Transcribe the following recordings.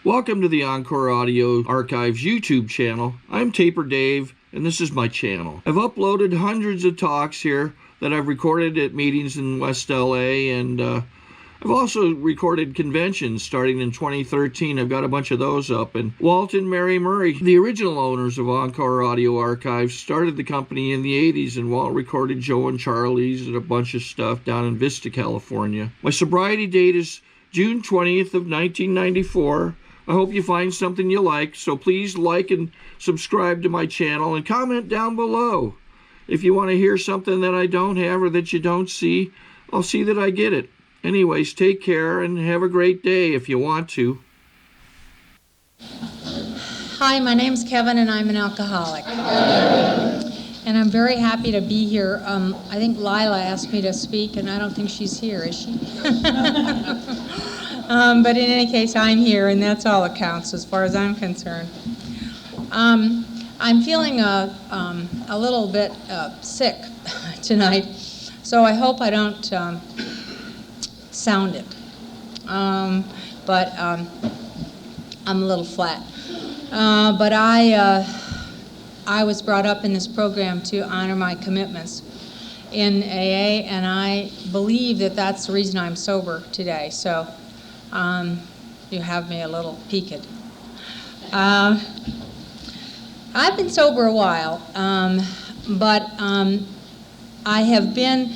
Welcome to the Encore Audio Archives YouTube channel. I'm Taper Dave, and this is my channel. I've uploaded hundreds of talks here that I've recorded at meetings in West LA, and I've also recorded conventions starting in 2013. I've got a bunch of those up. And Walt and Mary Murray, the original owners of Encore Audio Archives, started the company in the 80s, and Walt recorded Joe and Charlie's and a bunch of stuff down in Vista, California. My sobriety date is June 20th of 1994. I hope you find something you like, so please like and subscribe to my channel and comment down below. If you want to hear something that I don't have or that you don't see, I'll see that I get it. Anyways, take care and have a great day if you want to. Hi, my name's Keven and I'm an alcoholic. And I'm very happy to be here. I think Lila asked me to speak and I don't think she's here, is she? But in any case, I'm here, and that's all that counts as far as I'm concerned. I'm feeling a little bit sick tonight, so I hope I don't sound it. But I'm a little flat. But I was brought up in this program to honor my commitments in AA, and I believe that that's the reason I'm sober today. So. You have me a little peaked. I've been sober a while, but I have been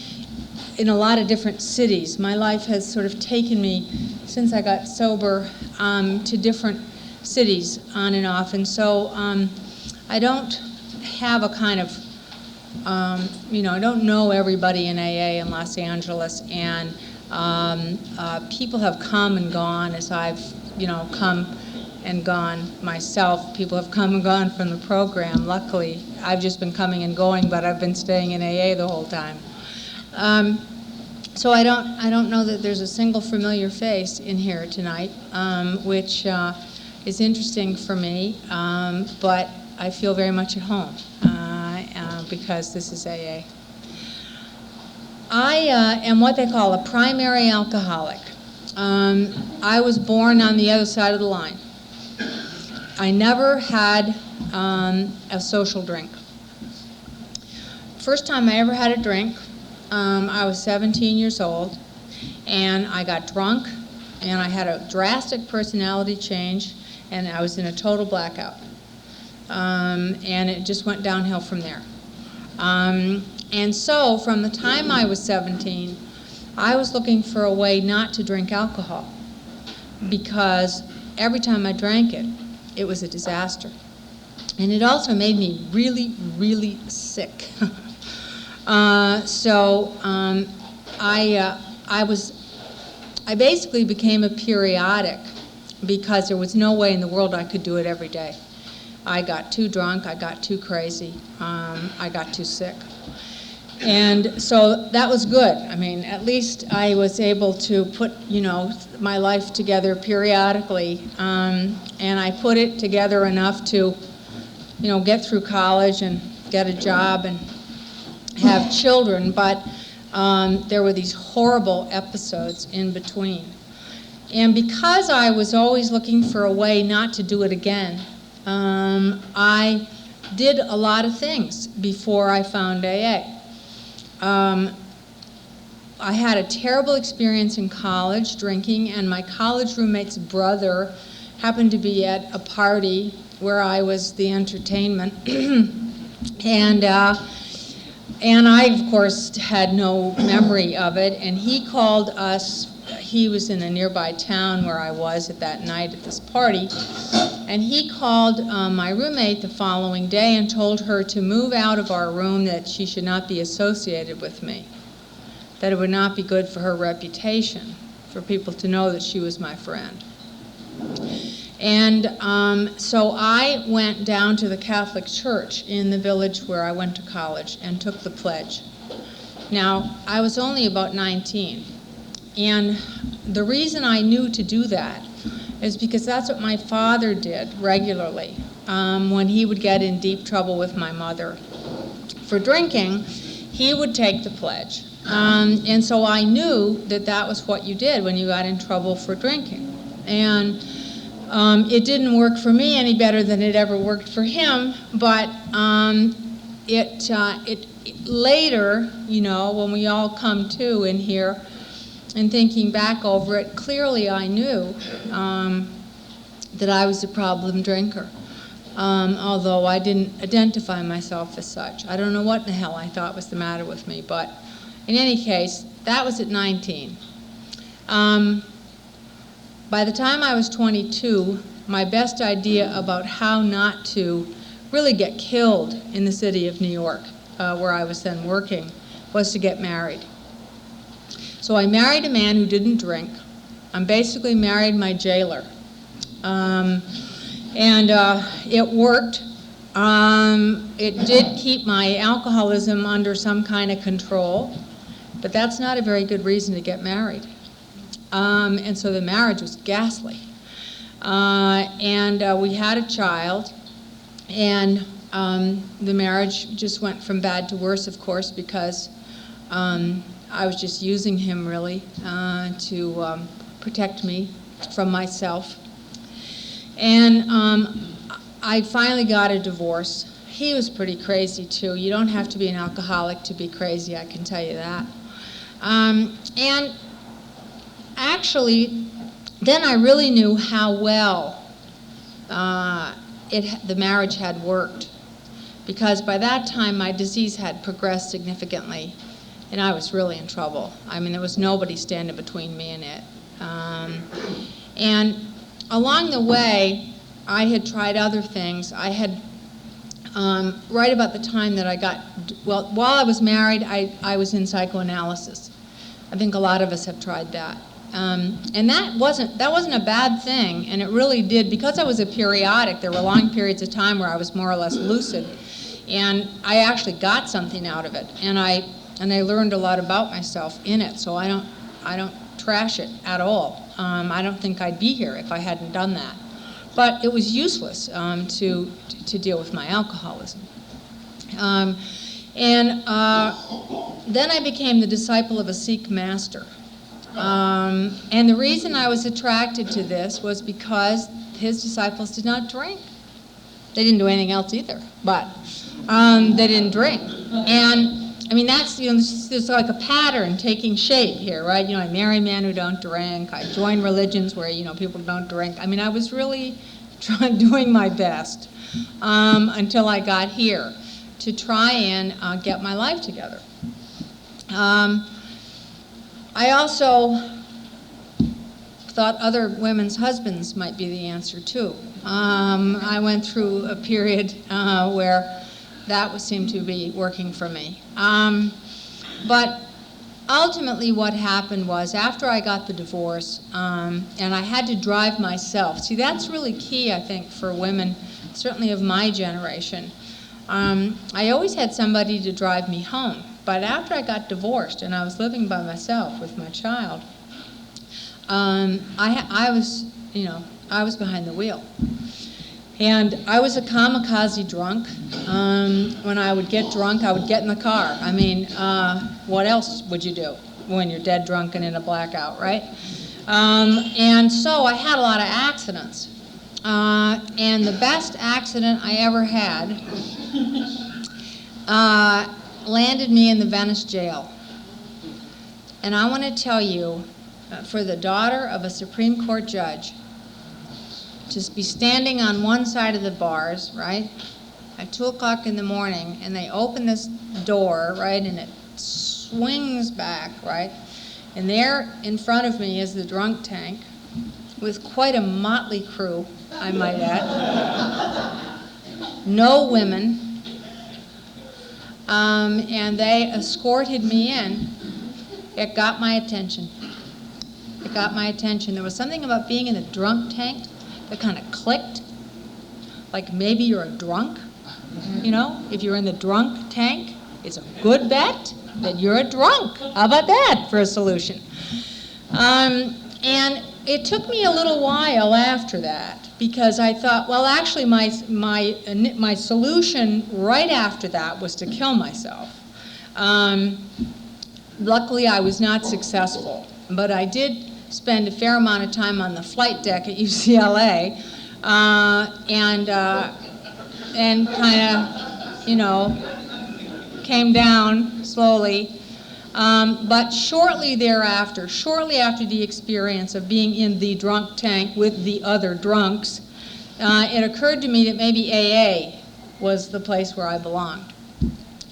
in a lot of different cities. My life has sort of taken me, since I got sober, to different cities on and off, and so I don't have a kind of, I don't know everybody in AA in Los Angeles, and people have come and gone as I've, come and gone myself. People have come and gone from the program. Luckily, I've just been coming and going, but I've been staying in AA the whole time. So I don't know that there's a single familiar face in here tonight, which is interesting for me, but I feel very much at home because this is AA. I am what they call a primary alcoholic. I was born on the other side of the line. I never had a social drink. First time I ever had a drink, I was 17 years old, and I got drunk, and I had a drastic personality change, and I was in a total blackout. And it just went downhill from there. And so, from the time I was 17, I was looking for a way not to drink alcohol, because every time I drank it, it was a disaster. And it also made me really, really sick. I basically became a periodic, because there was no way in the world I could do it every day. I got too drunk, I got too crazy, I got too sick. And so that was good. I mean, at least I was able to put, my life together periodically. And I put it together enough to, get through college and get a job and have children. But there were these horrible episodes in between. And because I was always looking for a way not to do it again, I did a lot of things before I found AA. I had a terrible experience in college drinking, and my college roommate's brother happened to be at a party where I was the entertainment. and I, of course, had no memory of it, and he called us. He was in a nearby town where I was at that night at this party, and he called my roommate the following day and told her to move out of our room, that she should not be associated with me, that it would not be good for her reputation, for people to know that she was my friend. And so I went down to the Catholic Church in the village where I went to college and took the pledge. Now, I was only about 19. And the reason I knew to do that is because that's what my father did regularly when he would get in deep trouble with my mother for drinking. He would take the pledge. And so I knew that that was what you did when you got in trouble for drinking. And It didn't work for me any better than it ever worked for him, but it later, you know, when we all come to in here and thinking back over it, clearly I knew that I was a problem drinker, although I didn't identify myself as such. I don't know what the hell I thought was the matter with me, but in any case, that was at 19. By the time I was 22, my best idea about how not to really get killed in the city of New York, where I was then working, was to get married. So I married a man who didn't drink. I basically married my jailer. It worked. It did keep my alcoholism under some kind of control, but that's not a very good reason to get married. And so the marriage was ghastly. We had a child, and the marriage just went from bad to worse, of course, because I was just using him really to protect me from myself. And I finally got a divorce. He was pretty crazy too. You don't have to be an alcoholic to be crazy, I can tell you that. And actually, then I really knew how well the marriage had worked, because by that time my disease had progressed significantly, and I was really in trouble. I mean, there was nobody standing between me and it. And along the way, I had tried other things. I had, right about the time that I got, well, while I was married, I was in psychoanalysis. I think a lot of us have tried that. And that wasn't a bad thing, and it really did, because I was a periodic, there were long periods of time where I was more or less lucid, and I actually got something out of it, and I learned a lot about myself in it, so I don't trash it at all. I don't think I'd be here if I hadn't done that. But it was useless to deal with my alcoholism. Then I became the disciple of a Sikh master. And the reason I was attracted to this was because his disciples did not drink. They didn't do anything else either, but they didn't drink. And I mean, that's, you know, there's like a pattern taking shape here, right? You know, I marry men who don't drink. I join religions where, you know, people don't drink. I mean, I was really doing my best until I got here to try and get my life together. I also thought other women's husbands might be the answer too. I went through a period where that seemed to be working for me. But ultimately what happened was, after I got the divorce, and I had to drive myself. See, that's really key, I think, for women, certainly of my generation. I always had somebody to drive me home. But after I got divorced and I was living by myself with my child, I was behind the wheel. And I was a kamikaze drunk. When I would get drunk, I would get in the car. I mean, what else would you do when you're dead drunk and in a blackout, right? And so I had a lot of accidents. And the best accident I ever had landed me in the Venice jail. And I want to tell you, for the daughter of a Supreme Court judge, to be standing on one side of the bars, right, at 2 o'clock in the morning, and they open this door, right, and it swings back, right, and there in front of me is the drunk tank with quite a motley crew, I might add. No women. And they escorted me in. It got my attention. It got my attention. There was something about being in the drunk tank that kind of clicked. Like maybe you're a drunk. You know, if you're in the drunk tank, it's a good bet that you're a drunk. How about that for a solution? And it took me a little while after that, because I thought, well, actually my solution right after that was to kill myself. Luckily, I was not successful, but I did spend a fair amount of time on the flight deck at UCLA, and kind of, you know, came down slowly. But shortly thereafter, shortly after the experience of being in the drunk tank with the other drunks, it occurred to me that maybe AA was the place where I belonged.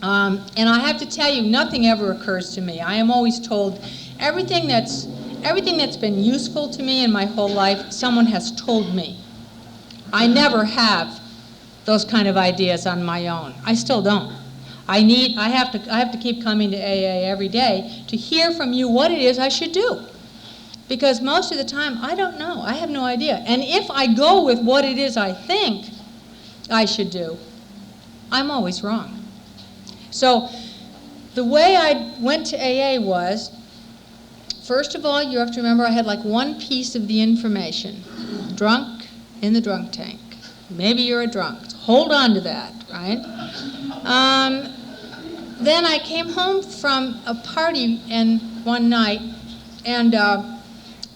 And I have to tell you, nothing ever occurs to me. I am always told everything that's been useful to me in my whole life, someone has told me. I never have those kind of ideas on my own. I still don't. I have to keep coming to AA every day to hear from you what it is I should do. Because most of the time, I don't know. I have no idea. And if I go with what it is I think I should do, I'm always wrong. So the way I went to AA was, first of all, you have to remember I had like one piece of the information. Drunk in the drunk tank. Maybe you're a drunk. Hold on to that, right? Then I came home from a party one night, and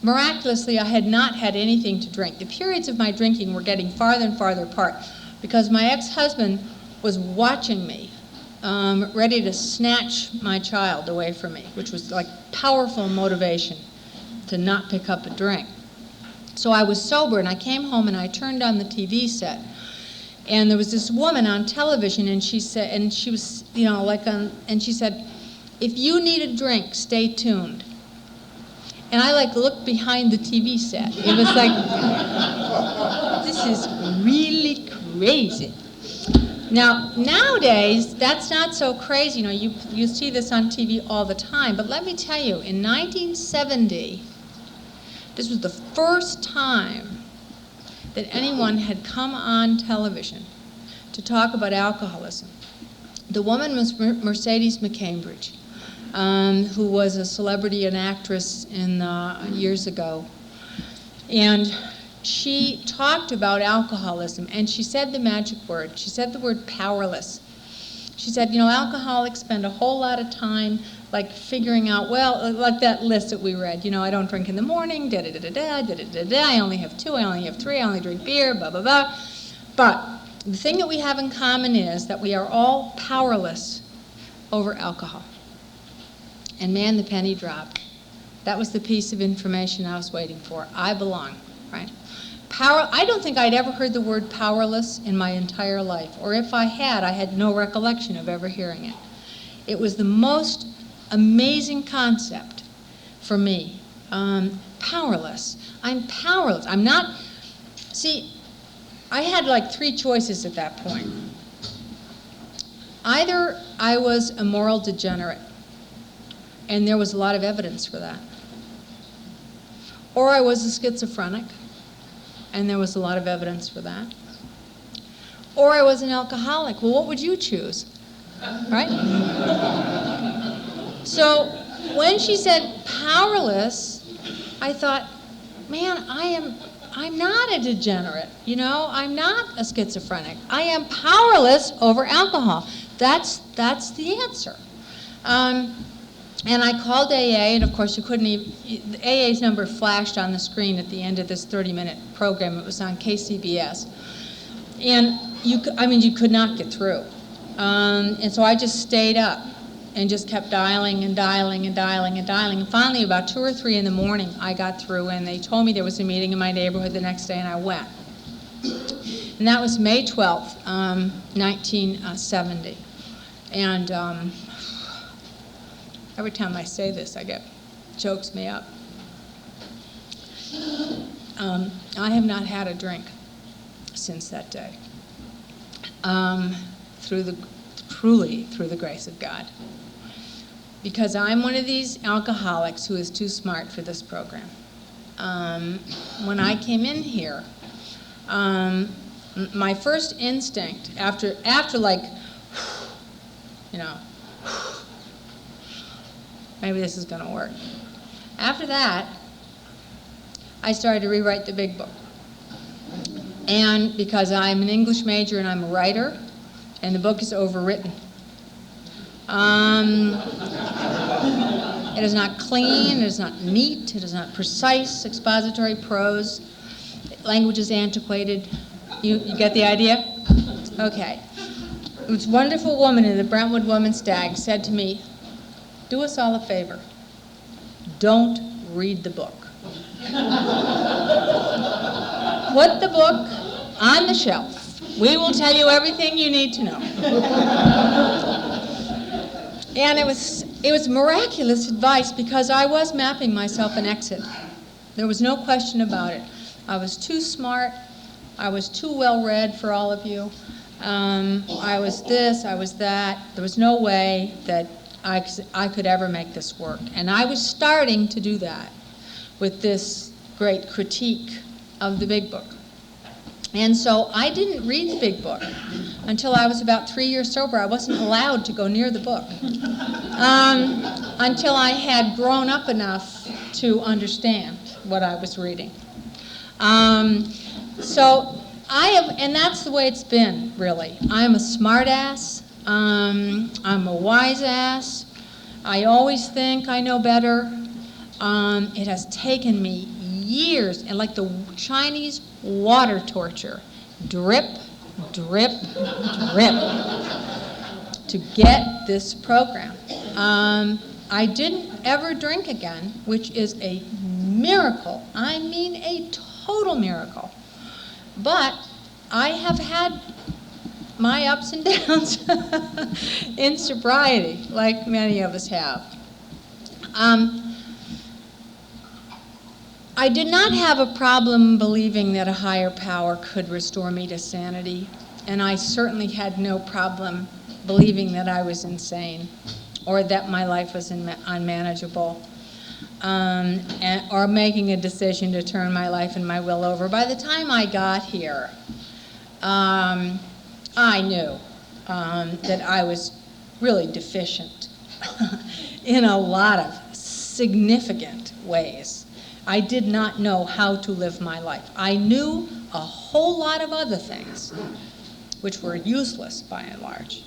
miraculously I had not had anything to drink. The periods of my drinking were getting farther and farther apart because my ex-husband was watching me, ready to snatch my child away from me, which was like powerful motivation to not pick up a drink. So I was sober, and I came home and I turned on the TV set. And there was this woman on television, and she said, and she was, you know, and she said, if you need a drink, stay tuned. And I looked behind the TV set. It was like, this is really crazy. Now, nowadays, that's not so crazy. You know, you see this on TV all the time. But let me tell you, in 1970, this was the first time that anyone had come on television to talk about alcoholism. The woman was Mercedes McCambridge, who was a celebrity and actress years ago. And she talked about alcoholism, and she said the magic word. She said the word powerless. She said, you know, alcoholics spend a whole lot of time like figuring out, well, like that list that we read, you know, I don't drink in the morning, da-da-da-da-da, da-da-da-da, I only have 2, I only have 3, I only drink beer, blah, blah, blah. But the thing that we have in common is that we are all powerless over alcohol. And man, the penny dropped. That was the piece of information I was waiting for. I belong, right? I don't think I'd ever heard the word powerless in my entire life, or if I had no recollection of ever hearing it. It was the most amazing concept for me. Powerless. I'm powerless. I'm not, see, I had like 3 choices at that point. Either I was a moral degenerate, and there was a lot of evidence for that, or I was a schizophrenic, and there was a lot of evidence for that, or I was an alcoholic. Well, what would you choose? Right? So when she said powerless, I thought, man, I'm not a degenerate, you know, I'm not a schizophrenic. I am powerless over alcohol. That's the answer. And I called AA, and of course you couldn't even, AA's number flashed on the screen at the end of this 30-minute program. It was on KCBS. And you could not get through. And so I just stayed up and just kept dialing and dialing and dialing and dialing. And finally, about 2 or 3 in the morning, I got through, and they told me there was a meeting in my neighborhood the next day, and I went. And that was May 12th, 1970. And every time I say this, it chokes me up. I have not had a drink since that day, truly through the grace of God. Because I'm one of these alcoholics who is too smart for this program. When I came in here, my first instinct, after like, you know, maybe this is going to work. After that, I started to rewrite the big book. And because I'm an English major and I'm a writer, and the book is overwritten. It is not clean, it is not neat, it is not precise, expository prose. Language is antiquated. You get the idea? Okay. This wonderful woman in the Brentwood Women's Stag said to me, do us all a favor. Don't read the book. Put the book on the shelf. We will tell you everything you need to know. And it was miraculous advice because I was mapping myself an exit. There was no question about it. I was too smart. I was too well-read for all of you. I was this, I was that. There was no way that I could ever make this work. And I was starting to do that with this great critique of the big book. And so I didn't read the big book until I was about 3 years sober. I wasn't allowed to go near the book until I had grown up enough to understand what I was reading. So I have, and that's the way it's been, really. I'm a smart ass. I'm a wise ass. I always think I know better. It has taken me years, and like the Chinese water torture, drip, drip, drip, to get this program. I didn't ever drink again, which is a miracle. I mean a total miracle. But I have had my ups and downs in sobriety, like many of us have. I did not have a problem believing that a higher power could restore me to sanity, and I certainly had no problem believing that I was insane or that my life was unmanageable, or making a decision to turn my life and my will over. By the time I got here, I knew that I was really deficient in a lot of significant ways. I did not know how to live my life. I knew a whole lot of other things, which were useless by and large,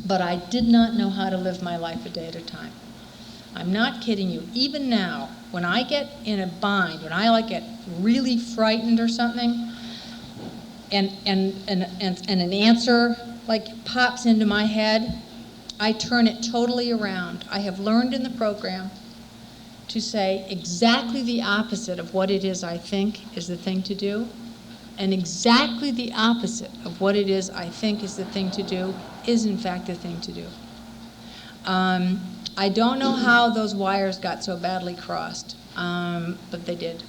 but I did not know how to live my life a day at a time. I'm not kidding you. Even now, when I get in a bind, when I get really frightened or something, and an answer pops into my head, I turn it totally around. I have learned in the program to say exactly the opposite of what it is I think is the thing to do, and exactly the opposite of what it is I think is the thing to do is in fact the thing to do. I don't know how those wires got so badly crossed, but they did,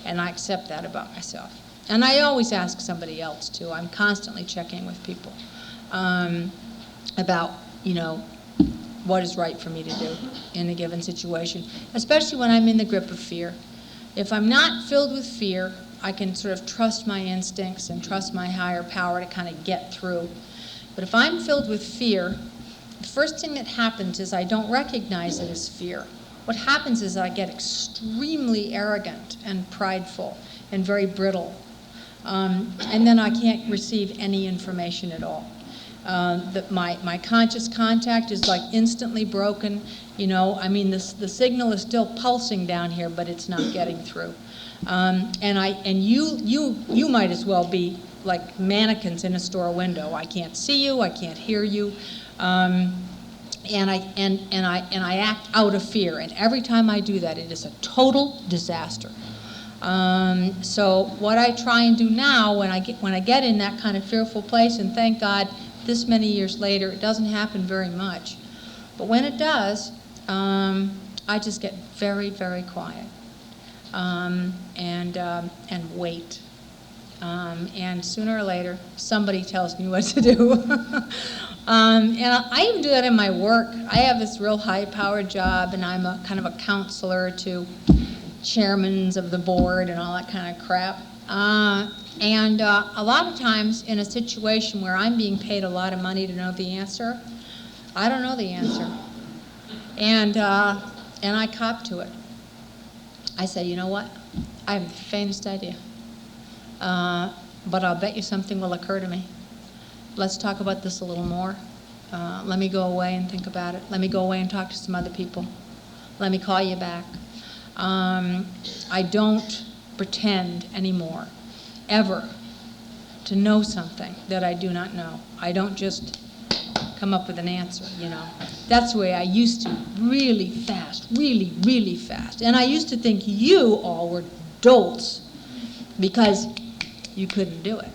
and I accept that about myself. And I always ask somebody else too. I'm constantly checking with people about, what is right for me to do in a given situation, especially when I'm in the grip of fear. If I'm not filled with fear, I can sort of trust my instincts and trust my higher power to kind of get through. But if I'm filled with fear, the first thing that happens is I don't recognize it as fear. What happens is I get extremely arrogant and prideful and very brittle. And then I can't receive any information at all. My conscious contact is instantly broken. The signal is still pulsing down here, but it's not getting through. And you might as well be like mannequins in a store window. I can't see you, I can't hear you, and I act out of fear. And every time I do that, it is a total disaster. So what I try and do now when I get in that kind of fearful place, and thank God this many years later it doesn't happen very much, but when it does, I just get very, very quiet and wait. And sooner or later somebody tells me what to do. And I even do that in my work. I have this real high-powered job, and I'm a kind of a counselor to chairmans of the board and all that kind of crap. And a lot of times in a situation where I'm being paid a lot of money to know the answer, I don't know the answer. And I cop to it. I say, you know what? I have the faintest idea. But I'll bet you something will occur to me. Let's talk about this a little more. Let me go away and think about it. Let me go away and talk to some other people. Let me call you back. I don't pretend anymore, ever, to know something that I do not know. I don't just come up with an answer, you know. That's the way I used to, really fast, really, really fast. And I used to think you all were dolts because you couldn't do it.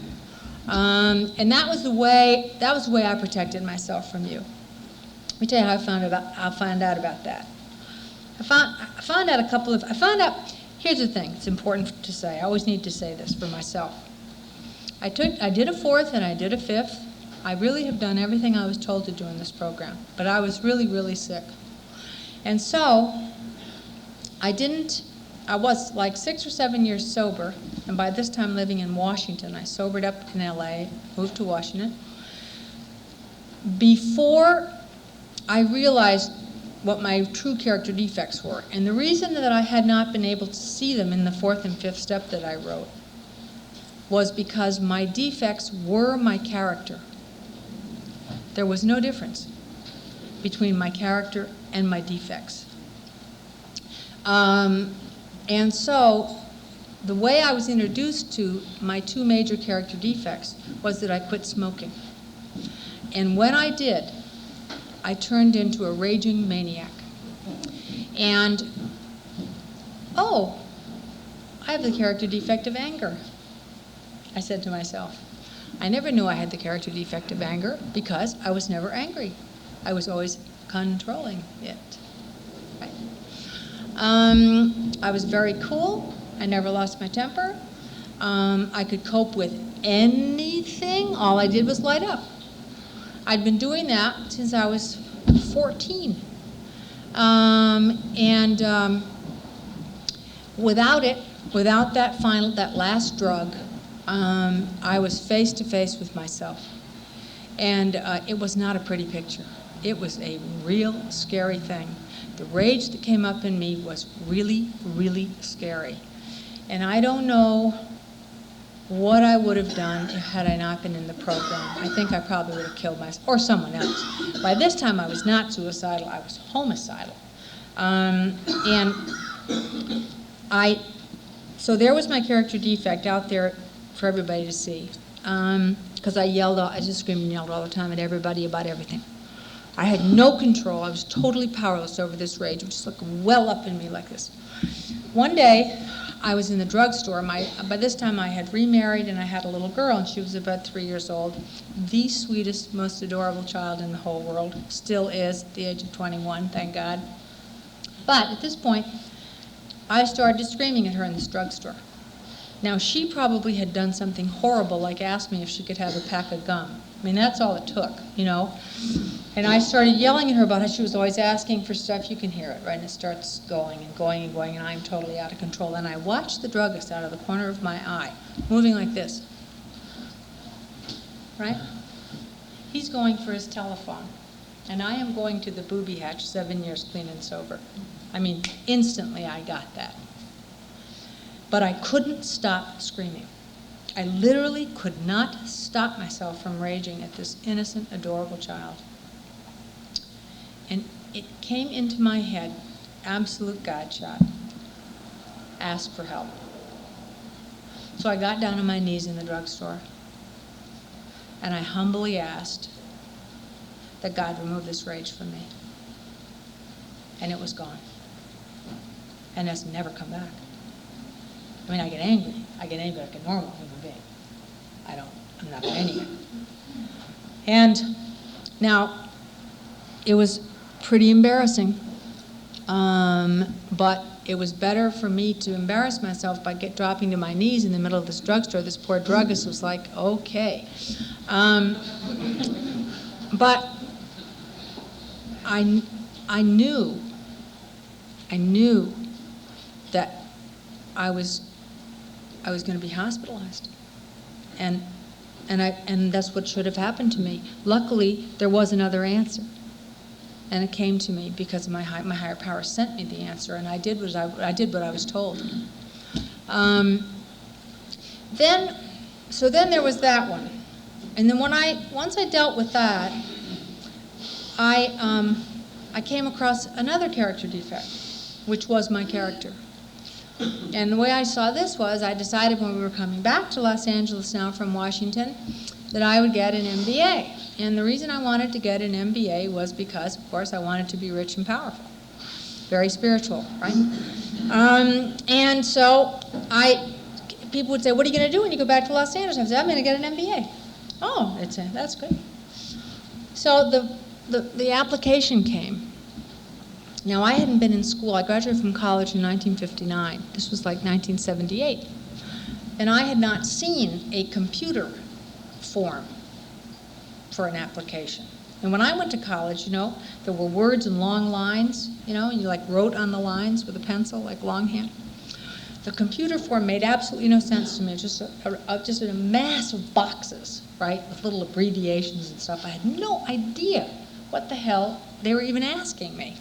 And that was the way I protected myself from you. Let me tell you how I found out about that. I found out, here's the thing, it's important to say, I always need to say this for myself. I did a 4th and I did a 5th. I really have done everything I was told to do in this program, but I was really, really sick. And so, I was like 6 or 7 years sober, and by this time living in Washington. I sobered up in LA, moved to Washington. Before I realized what my true character defects were, and the reason that I had not been able to see them in the 4th and 5th step that I wrote was because my defects were my character. There was no difference between my character and my defects. And so, the way I was introduced to my 2 major character defects was that I quit smoking. And when I did, I turned into a raging maniac. And, oh, I have the character defect of anger, I said to myself. I never knew I had the character defect of anger because I was never angry. I was always controlling it. Right? I was very cool. I never lost my temper. I could cope with anything. All I did was light up. I'd been doing that since I was 14. Without that last drug, I was face to face with myself. And it was not a pretty picture. It was a real scary thing. The rage that came up in me was really, really scary. And I don't know what I would have done had I not been in the program. I think I probably would have killed myself, or someone else. By this time, I was not suicidal, I was homicidal. So there was my character defect out there for everybody to see. Because I just screamed and yelled all the time at everybody about everything. I had no control. I was totally powerless over this rage. It would just well up in me like this. One day, I was in the drugstore. By this time, I had remarried, and I had a little girl, and she was about 3 years old. The sweetest, most adorable child in the whole world. Still is, at the age of 21, thank God. But at this point, I started screaming at her in this drugstore. Now, she probably had done something horrible, like asked me if she could have a pack of gum. I mean, that's all it took, you know. And I started yelling at her about how she was always asking for stuff. You can hear it, right? And it starts going and going and going, and I'm totally out of control. And I watched the druggist out of the corner of my eye, moving like this, right? He's going for his telephone, and I am going to the booby hatch, 7 years clean and sober. I mean, instantly I got that. But I couldn't stop screaming. I literally could not stop myself from raging at this innocent, adorable child. And it came into my head, absolute God shot, ask for help. So I got down on my knees in the drugstore, and I humbly asked that God remove this rage from me. And it was gone. And it's never come back. I mean, I get angry like a normal human being. I'm not a maniac. And now, it was pretty embarrassing, but it was better for me to embarrass myself by dropping to my knees in the middle of this drugstore. This poor druggist was like, okay. But I knew that I was going to be hospitalized, and that's what should have happened to me. Luckily, there was another answer, and it came to me because my higher power sent me the answer, and I did what I was told. Then there was that one, and then once I dealt with that, I came across another character defect. which was my character. And the way I saw this was, I decided when we were coming back to Los Angeles now from Washington that I would get an MBA. And the reason I wanted to get an MBA was because, of course, I wanted to be rich and powerful. Very spiritual, right? And so people would say, what are you going to do when you go back to Los Angeles? I said, I'm going to get an MBA. Oh, they'd say, that's good. So the application came. Now, I hadn't been in school. I graduated from college in 1959. This was like 1978. And I had not seen a computer form for an application. And when I went to college, there were words and long lines, and you like wrote on the lines with a pencil, like longhand. The computer form made absolutely no sense to me. Just a mass of boxes, right, with little abbreviations and stuff. I had no idea what the hell they were even asking me.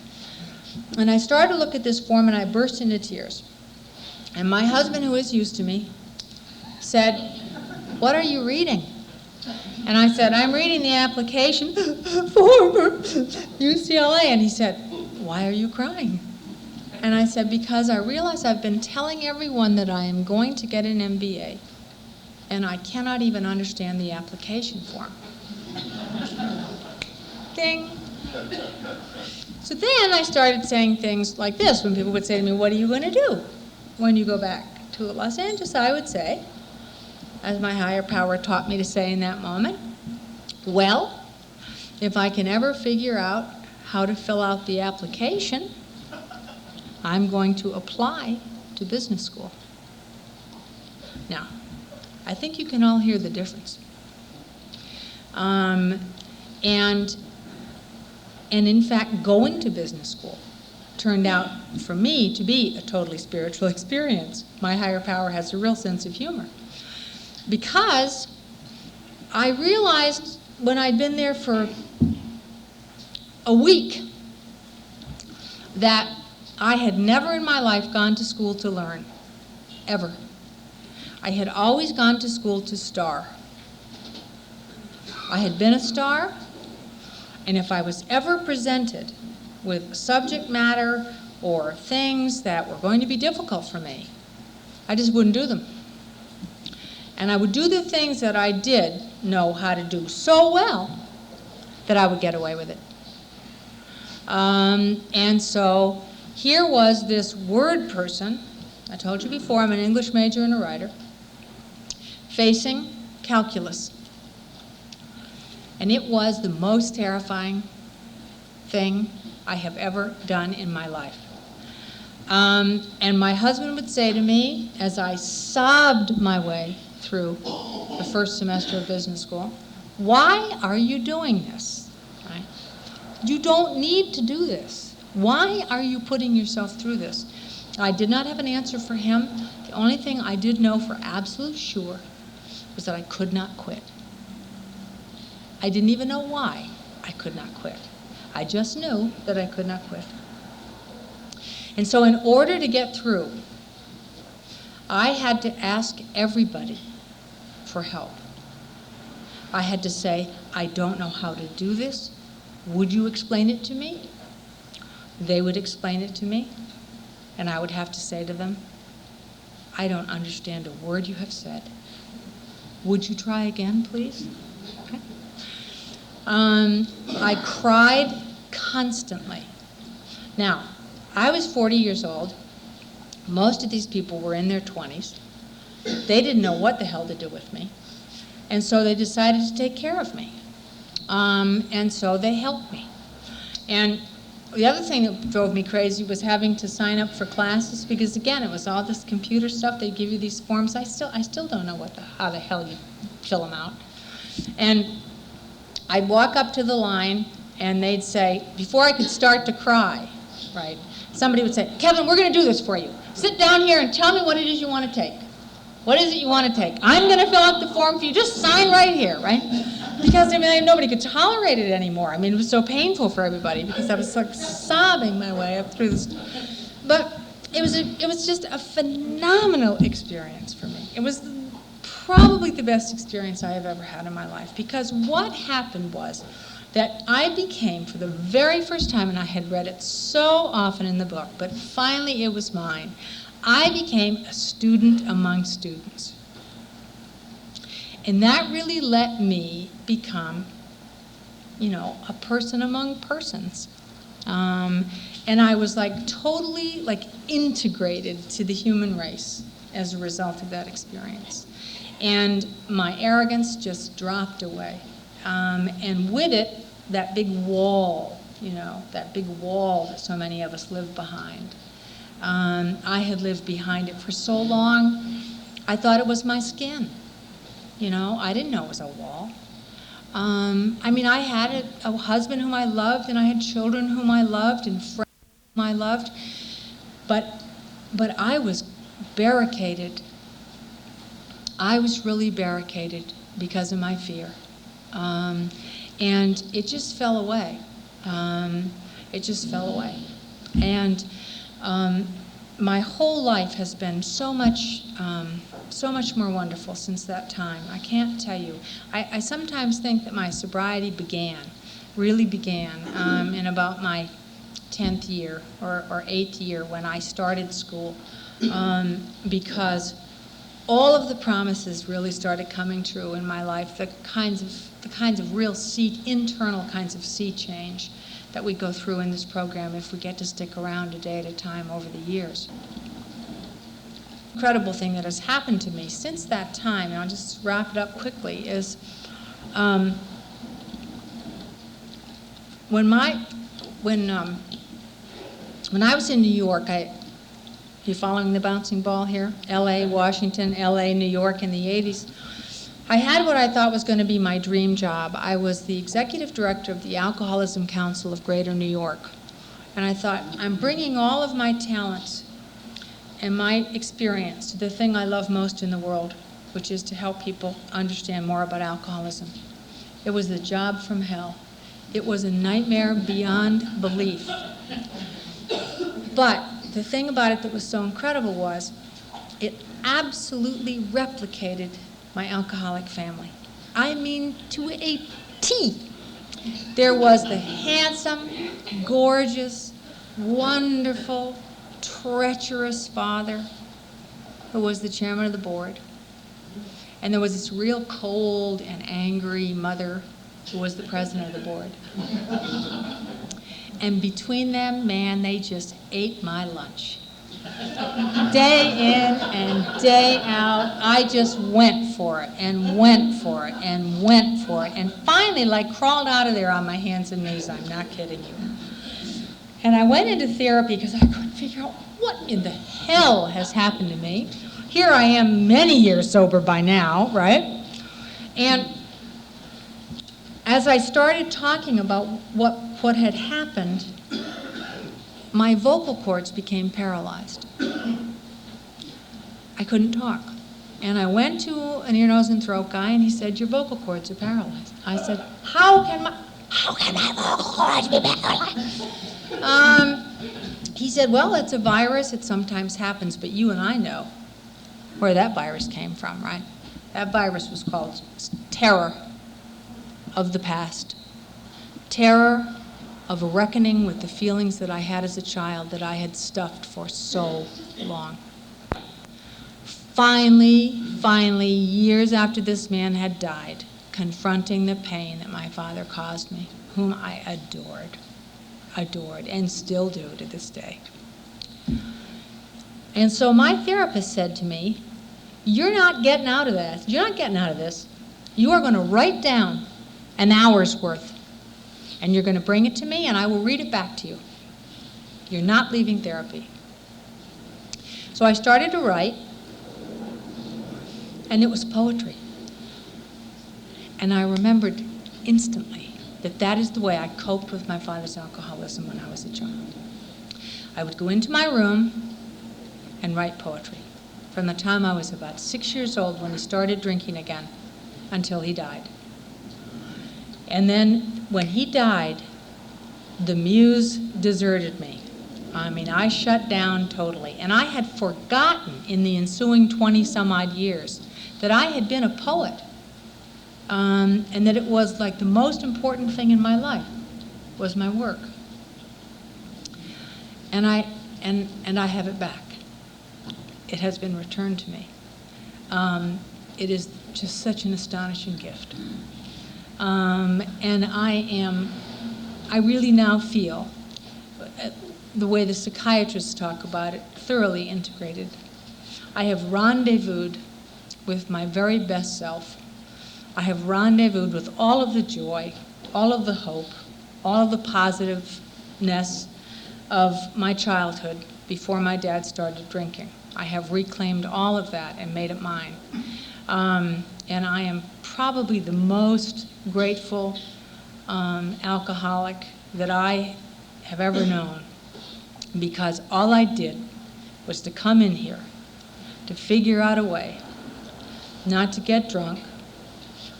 And I started to look at this form, and I burst into tears. And my husband, who is used to me, said, what are you reading? And I said, I'm reading the application for UCLA. And he said, why are you crying? And I said, because I realize I've been telling everyone that I am going to get an MBA, and I cannot even understand the application form. Ding. So then I started saying things like this. When people would say to me, what are you going to do when you go back to Los Angeles? I would say, as my higher power taught me to say in that moment, well, if I can ever figure out how to fill out the application, I'm going to apply to business school. Now, I think you can all hear the difference. And in fact, going to business school turned out for me to be a totally spiritual experience. My higher power has a real sense of humor. Because I realized when I'd been there for a week that I had never in my life gone to school to learn, ever. I had always gone to school to star. I had been a star, and if I was ever presented with subject matter or things that were going to be difficult for me, I just wouldn't do them. And I would do the things that I did know how to do so well that I would get away with it. And so here was this word person, I told you before, I'm an English major and a writer, facing calculus. And it was the most terrifying thing I have ever done in my life. And my husband would say to me, as I sobbed my way through the first semester of business school, why are you doing this? Right? You don't need to do this. Why are you putting yourself through this? I did not have an answer for him. The only thing I did know for absolute sure was that I could not quit. I didn't even know why I could not quit. I just knew that I could not quit. And so in order to get through, I had to ask everybody for help. I had to say, I don't know how to do this. Would you explain it to me? They would explain it to me, and I would have to say to them, I don't understand a word you have said. Would you try again, please? Okay. I cried constantly. Now, I was 40 years old. Most of these people were in their 20s. They didn't know what the hell to do with me. And so they decided to take care of me. And so they helped me. And the other thing that drove me crazy was having to sign up for classes because, again, it was all this computer stuff. They give you these forms. I still don't know how the hell you fill them out. And I'd walk up to the line, and they'd say, before I could start to cry, right, somebody would say, Kevin, we're going to do this for you. Sit down here and tell me what it is you want to take. What is it you want to take? I'm going to fill out the form for you. Just sign right here, right? Because, nobody could tolerate it anymore. It was so painful for everybody because I was like sobbing my way up through this. But it was just a phenomenal experience for me. It was probably the best experience I have ever had in my life because what happened was that I became, for the very first time, and I had read it so often in the book, but finally it was mine, I became a student among students. And that really let me become, you know, a person among persons. And I was like totally like integrated to the human race as a result of that experience. And my arrogance just dropped away. And with it, that big wall, you know, that big wall that so many of us live behind. I had lived behind it for so long, I thought it was my skin. You know, I didn't know it was a wall. I mean, I had a husband whom I loved, and I had children whom I loved, and friends whom I loved, but I was barricaded. I was really barricaded because of my fear. And it just fell away. It just fell away. And my whole life has been so much more wonderful since that time. I can't tell you. I sometimes think that my sobriety really began in about my 10th year or 8th year when I started school, because all of the promises really started coming true in my life, the kinds of real internal kinds of sea change that we go through in this program if we get to stick around a day at a time over the years. Incredible thing that has happened to me since that time, and I'll just wrap it up quickly, is when I was in New York, you following the bouncing ball here? L.A., Washington, L.A., New York in the 80s. I had what I thought was going to be my dream job. I was the executive director of the Alcoholism Council of Greater New York. And I thought, I'm bringing all of my talents and my experience to the thing I love most in the world, which is to help people understand more about alcoholism. It was the job from hell. It was a nightmare beyond belief. But the thing about it that was so incredible was it absolutely replicated my alcoholic family. I mean, to a T. There was the handsome, gorgeous, wonderful, treacherous father who was the chairman of the board. And there was this real cold and angry mother who was the president of the board. And between them, man, they just ate my lunch. Day in and day out, I just went for it and went for it and went for it. And finally, like, crawled out of there on my hands and knees. I'm not kidding you. And I went into therapy because I couldn't figure out what in the hell has happened to me. Here I am many years sober by now, right? And as I started talking about what had happened, my vocal cords became paralyzed. I couldn't talk. And I went to an ear, nose, and throat guy, and he said, your vocal cords are paralyzed. I said, how can my vocal cords be paralyzed? He said, well, it's a virus. It sometimes happens, but you and I know where that virus came from, right? That virus was called terror of the past. Terror of a reckoning with the feelings that I had as a child that I had stuffed for so long. Finally, years after this man had died, confronting the pain that my father caused me, whom I adored, and still do to this day. And so my therapist said to me, you're not getting out of this. You're not getting out of this. You are going to write down an hour's worth, and you're going to bring it to me, and I will read it back to you. You're not leaving therapy. So I started to write, and it was poetry. And I remembered instantly that that is the way I coped with my father's alcoholism when I was a child. I would go into my room and write poetry from the time I was about 6 years old when he started drinking again until he died. And then when he died, the muse deserted me. I mean, I shut down totally. And I had forgotten in the ensuing 20-some-odd years that I had been a poet. and that it was like the most important thing in my life was my work. And I have it back. It has been returned to me. It is just such an astonishing gift. And I really now feel, the way the psychiatrists talk about it, thoroughly integrated. I have rendezvoused with my very best self. I have rendezvoused with all of the joy, all of the hope, all of the positiveness of my childhood before my dad started drinking. I have reclaimed all of that and made it mine. And I am probably the most grateful alcoholic that I have ever known, because all I did was to come in here, to figure out a way not to get drunk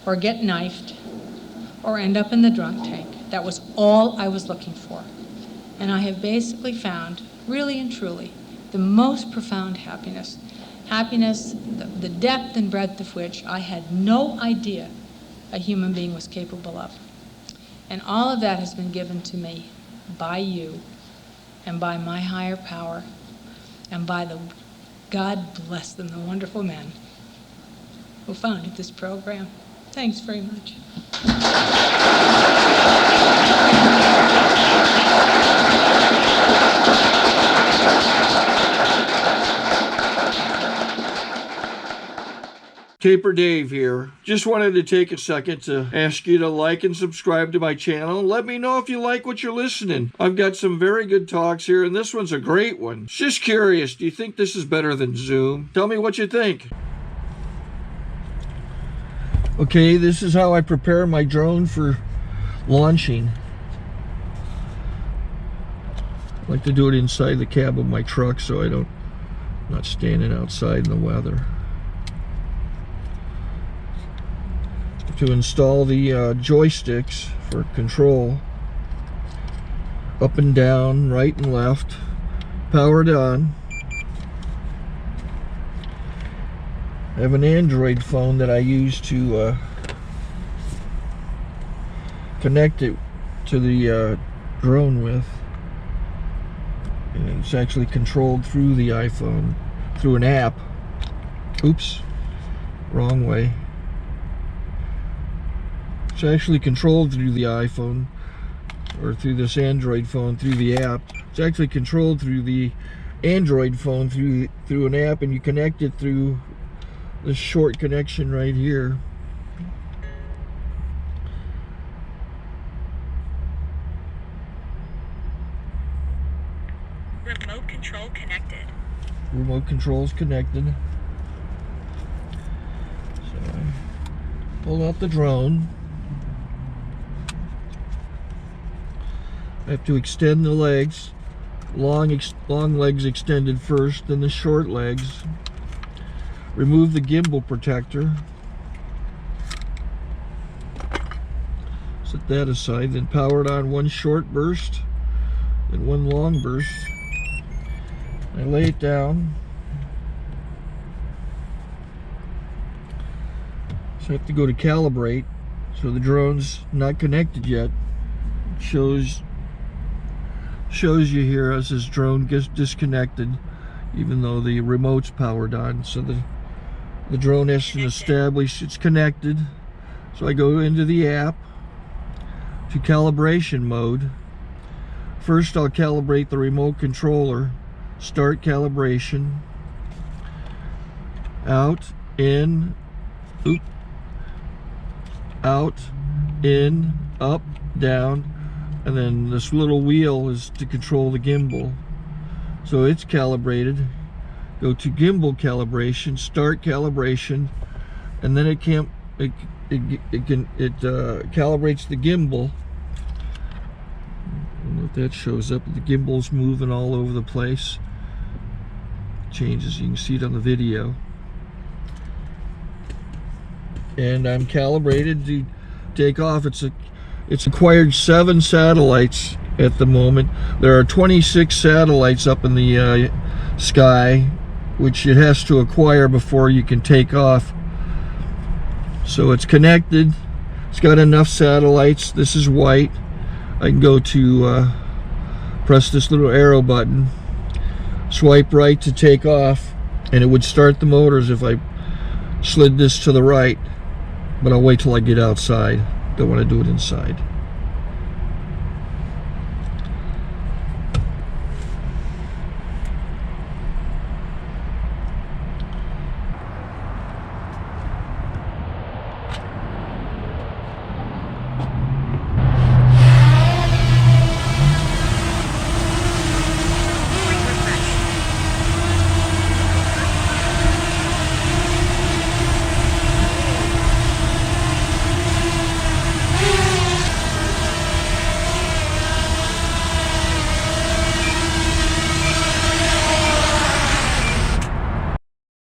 or get knifed or end up in the drunk tank. That was all I was looking for. And I have basically found, really and truly, the most profound happiness. Happiness, the depth and breadth of which I had no idea a human being was capable of. And all of that has been given to me by you and by my higher power and by the, God bless them, the wonderful men who founded this program. Thanks very much. Taper Dave here. Just wanted to take a second to ask you to like and subscribe to my channel. Let me know if you like what you're listening. I've got some very good talks here, and this one's a great one. Just curious, do you think this is better than Zoom? Tell me what you think. Okay, this is how I prepare my drone for launching. I like to do it inside the cab of my truck so I'm not standing outside in the weather. To install the joysticks for control, up and down, right and left, powered on. I have an Android phone that I use to connect it to the drone with, and it's actually controlled through the iPhone, through an app. Oops, wrong way. It's actually controlled through the iPhone, or through this Android phone, through the app. It's actually controlled through the Android phone, through an app, and you connect it through this short connection right here. Remote control connected. Remote control's connected. So I pull out the drone. I have to extend the legs, long legs extended first, then the short legs. Remove the gimbal protector. Set that aside, then power it on one short burst, then one long burst. I lay it down. So I have to go to calibrate. So the drone's not connected yet. It shows you here as this drone gets disconnected, even though the remote's powered on. So the drone has to establish it's connected. So I go into the app to calibration mode. First I'll calibrate the remote controller. Start calibration. Out, in, oop, out, in, up, down. And then this little wheel is to control the gimbal. So it's calibrated. Go to gimbal calibration, start calibration, and then it calibrates the gimbal. I don't know if that shows up. The gimbal's moving all over the place. Changes, you can see it on the video. And I'm calibrated to take off. It's acquired 7 satellites at the moment. There are 26 satellites up in the sky, which it has to acquire before you can take off. So it's connected. It's got enough satellites. This is white. I can go to press this little arrow button, swipe right to take off, and it would start the motors if I slid this to the right, but I'll wait till I get outside. Don't want to do it inside.